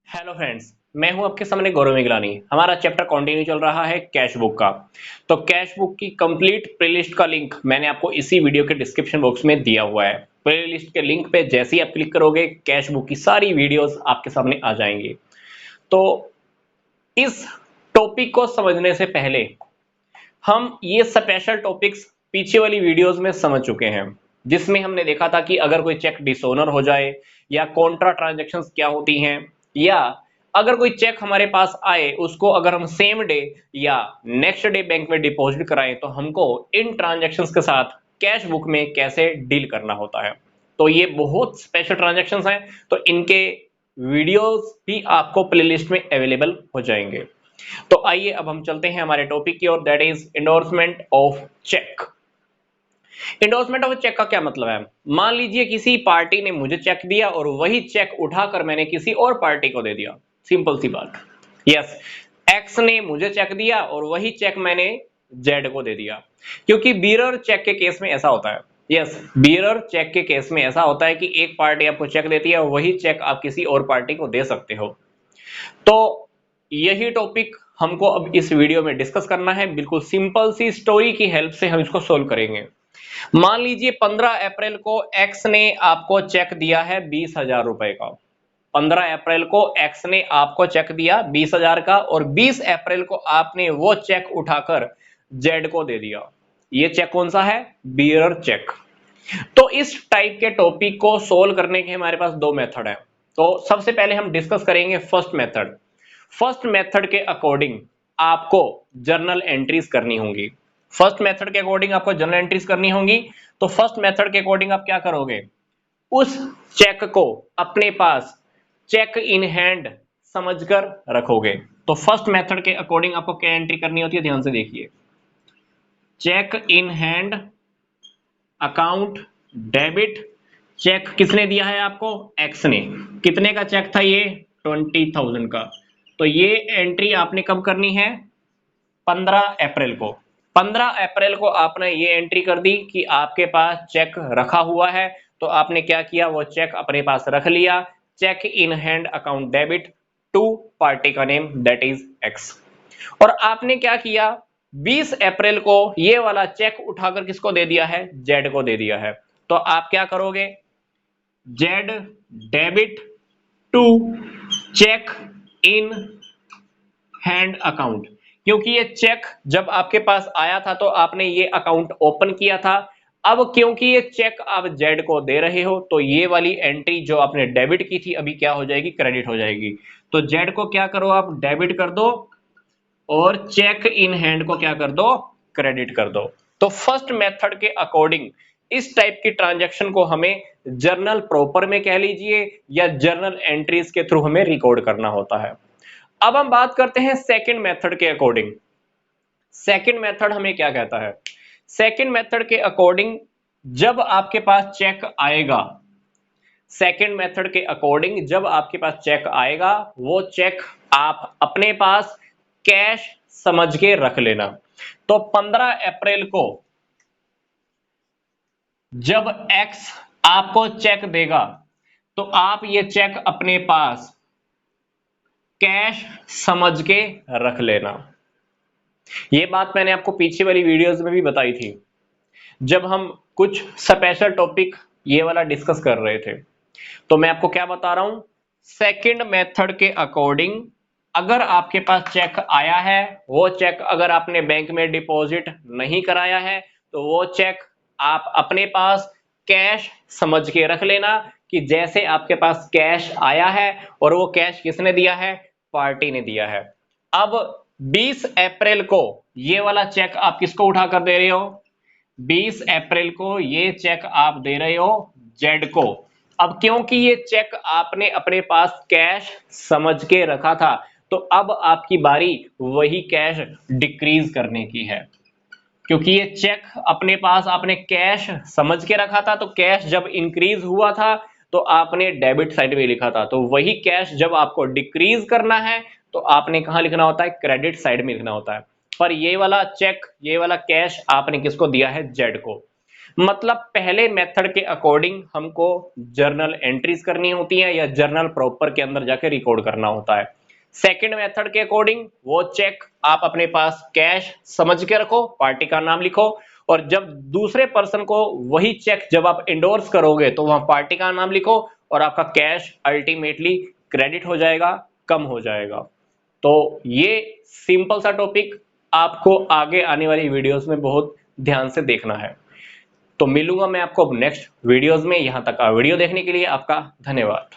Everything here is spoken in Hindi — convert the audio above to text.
Hello friends. मैं हूं आपके सामने गौरव मिगलानी। हमारा चैप्टर कंटिन्यू चल रहा है कैश बुक का। तो कैश बुक की कंप्लीट प्लेलिस्ट का लिंक मैंने आपको इसी वीडियो के डिस्क्रिप्शन बॉक्स में दिया हुआ है। प्लेलिस्ट के लिंक पे जैसे ही आप क्लिक करोगे कैश बुक की सारी वीडियोस आपके सामने आ जाएंगी। तो इस टॉपिक को समझने से पहले हम ये स्पेशल टॉपिक्स पीछे वाली वीडियोस में समझ चुके हैं, जिसमें हमने देखा था कि अगर कोई चेक डिसओनर हो जाए या कॉन्ट्रा ट्रांजैक्शंस क्या होती हैं, या अगर कोई चेक हमारे पास आए उसको अगर हम सेम डे या नेक्स्ट डे बैंक में डिपॉजिट कराएं तो हमको इन ट्रांजैक्शंस के साथ कैश बुक में कैसे डील करना होता है। तो ये बहुत स्पेशल ट्रांजैक्शंस हैं, तो इनके वीडियोस भी आपको प्लेलिस्ट में अवेलेबल हो जाएंगे। तो आइए अब हम चलते हैं हमारे टॉपिक की ओर, that is endorsement of cheque. Endorsement of cheque का क्या मतलब है? मान लीजिए किसी पार्टी ने मुझे चेक दिया और वही चेक उठाकर मैंने किसी और पार्टी को दे दिया। सिंपल सी बात। यस, एक्स ने मुझे चेक दिया और वही चेक मैंने जेड को दे दिया, क्योंकि बीरर चेक के केस में ऐसा होता है। यस, बीरर चेक के केस में ऐसा होता है कि एक पार्टी आपको चेक देती है और वही चेक आप किसी और पार्टी को दे सकते हो। तो यही टॉपिक हमको अब इस वीडियो में डिस्कस करना है। बिल्कुल सिंपल सी स्टोरी की हेल्प से हम इसको सोल्व करेंगे। मान लीजिए 15 अप्रैल को एक्स ने आपको चेक दिया है 20,000 रुपए का। 15 अप्रैल को एक्स ने आपको चेक दिया 20,000 का और 20 अप्रैल को आपने वो चेक उठाकर जेड को दे दिया। ये चेक कौन सा है? Bearer cheque. तो इस टाइप के टॉपिक को सोल्व करने के हमारे पास दो मेथड है। तो सबसे पहले हम डिस्कस करेंगे फर्स्ट मेथड। फर्स्ट मेथड के अकॉर्डिंग आपको जर्नल एंट्रीज करनी होंगी। फर्स्ट मेथड के अकॉर्डिंग आपको जर्नल एंट्रीज करनी होंगी। तो फर्स्ट मेथड के अकॉर्डिंग आप क्या करोगे? उस चेक को अपने पास चेक इन हैंड समझकर रखोगे। तो फर्स्ट मेथड के अकॉर्डिंग आपको क्या एंट्री करनी होती है, ध्यान से देखिए। Cheque in hand account debit. Cheque किसने दिया है आपको? एक्स ने। कितने का चेक था ये? 20,000 का। तो ये एंट्री आपने कब करनी है? 15 अप्रैल को। 15 अप्रैल को आपने ये एंट्री कर दी कि आपके पास चेक रखा हुआ है। तो आपने क्या किया? वो चेक अपने पास रख लिया। Cheque in hand account debit to party का नेम दैट इज एक्स। और आपने क्या किया? 20 अप्रैल को ये वाला चेक उठाकर किसको दे दिया है? जेड को दे दिया है। तो आप क्या करोगे? Z debit to cheque in hand account. क्योंकि ये चेक जब आपके पास आया था तो आपने ये अकाउंट ओपन किया था। अब क्योंकि ये चेक आप जेड को दे रहे हो तो ये वाली एंट्री जो आपने डेबिट की थी अभी क्या हो जाएगी? क्रेडिट हो जाएगी। तो जेड को क्या करो? आप डेबिट कर दो और चेक इन हैंड को क्या कर दो? क्रेडिट कर दो। तो फर्स्ट मेथड के अकॉर्डिंग इस टाइप की ट्रांजैक्शन को हमें जर्नल प्रॉपर में कह लीजिए या जर्नल एंट्रीज के थ्रू हमें रिकॉर्ड करना होता है। अब हम बात करते हैं सेकंड मेथड के अकॉर्डिंग। सेकंड मेथड हमें क्या कहता है? सेकंड मेथड के अकॉर्डिंग जब आपके पास चेक आएगा, सेकंड मेथड के अकॉर्डिंग जब आपके पास चेक आएगा वो चेक आप अपने पास कैश समझ के रख लेना। तो 15 अप्रैल को जब एक्स आपको चेक देगा तो आप ये चेक अपने पास कैश समझ के रख लेना। ये बात मैंने आपको पीछे वाली वीडियोस में भी बताई थी जब हम कुछ स्पेशल टॉपिक ये वाला डिस्कस कर रहे थे। तो मैं आपको क्या बता रहा हूं? सेकंड मेथड के अकॉर्डिंग अगर आपके पास चेक आया है, वो चेक अगर आपने बैंक में डिपॉजिट नहीं कराया है तो वो चेक आप अपने पास कैश समझ के रख लेना कि जैसे आपके पास कैश आया है और वो कैश किसने दिया है? पार्टी ने दिया है। अब 20 अप्रैल को ये वाला चेक आप किसको उठा कर दे रहे हो? 20 अप्रैल को ये चेक आप दे रहे हो जेड को। अब क्योंकि ये चेक आपने अपने पास कैश समझ के रखा था तो अब आपकी बारी वही कैश डिक्रीज करने की है। क्योंकि ये चेक अपने पास आपने कैश समझ के रखा था तो कैश जब इंक्रीज हुआ था तो आपने डेबिट साइड में लिखा था। तो वही कैश जब आपको डिक्रीज करना है तो आपने कहां लिखना होता है? क्रेडिट साइड में लिखना होता है। पर ये वाला चेक, ये वाला कैश आपने किसको दिया है? जेड को। मतलब पहले मेथड के अकॉर्डिंग हमको जर्नल एंट्रीज करनी होती है या जर्नल प्रॉपर के अंदर जाके रिकॉर्ड करना होता है। सेकंड मेथड के अकॉर्डिंग वो चेक आप अपने पास कैश समझ के रखो, पार्टी का नाम लिखो, और जब दूसरे पर्सन को वही चेक जब आप इंडोर्स करोगे तो वहां पार्टी का नाम लिखो और आपका कैश अल्टीमेटली क्रेडिट हो जाएगा, कम हो जाएगा। तो ये सिंपल सा टॉपिक आपको आगे आने वाली वीडियोस में बहुत ध्यान से देखना है। तो मिलूंगा मैं आपको अब नेक्स्ट वीडियोस में। यहां तक का वीडियो देखने के लिए आपका धन्यवाद।